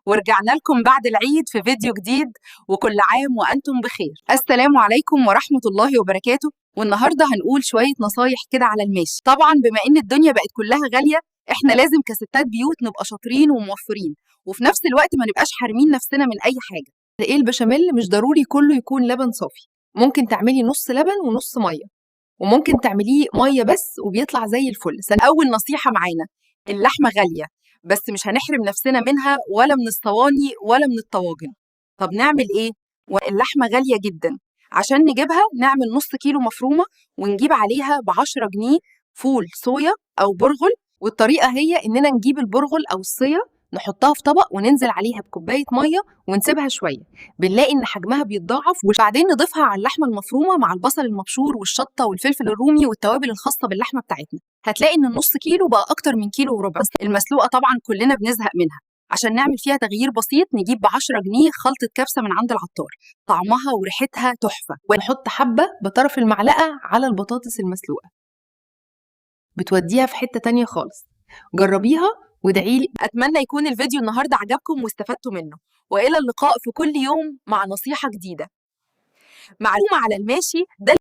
ورجعنا لكم بعد العيد في فيديو جديد، وكل عام وأنتم بخير. السلام عليكم ورحمة الله وبركاته. والنهاردة هنقول شوية نصايح كده على الماشي. طبعا بما إن الدنيا بقت كلها غالية، إحنا لازم كستات بيوت نبقى شاطرين وموفرين، وفي نفس الوقت ما نبقاش حارمين نفسنا من أي حاجة. ايه البشاميل مش ضروري كله يكون لبن صافي، ممكن تعملي نص لبن ونص مية، وممكن تعمليه مية بس وبيطلع زي الفل. أول نصيحة معانا، اللحمة غالية بس مش هنحرم نفسنا منها ولا من الصواني ولا من الطواجن. طب نعمل إيه؟ واللحمة غالية جدا، عشان نجيبها نعمل نص كيلو مفرومة ونجيب عليها ب10 جنيه فول صويا أو برغل. والطريقة هي إننا نجيب البرغل أو الصيا، نحطها في طبق وننزل عليها بكوباية مية ونسيبها شوية، بنلاقي إن حجمها بيتضاعف، وبعدين نضيفها على اللحمة المفرومة مع البصل المبشور والشطة والفلفل الرومي والتوابل الخاصة باللحمة بتاعتنا. هتلاقي إن النص كيلو بقى أكتر من كيلو وربع. المسلوقة طبعا كلنا بنزهق منها، عشان نعمل فيها تغيير بسيط نجيب ب10 جنيه خلطة كبسة من عند العطار، طعمها وريحتها تحفة. ونحط حبة بطرف المعلقة على البطاطس المسلوقة، بتوديها في حتة تانية خالص. جربيها وادعيلي. أتمنى يكون الفيديو النهاردة عجبكم واستفدتوا منه، وإلى اللقاء في كل يوم مع نصيحة جديدة. معلومة على الماشي ده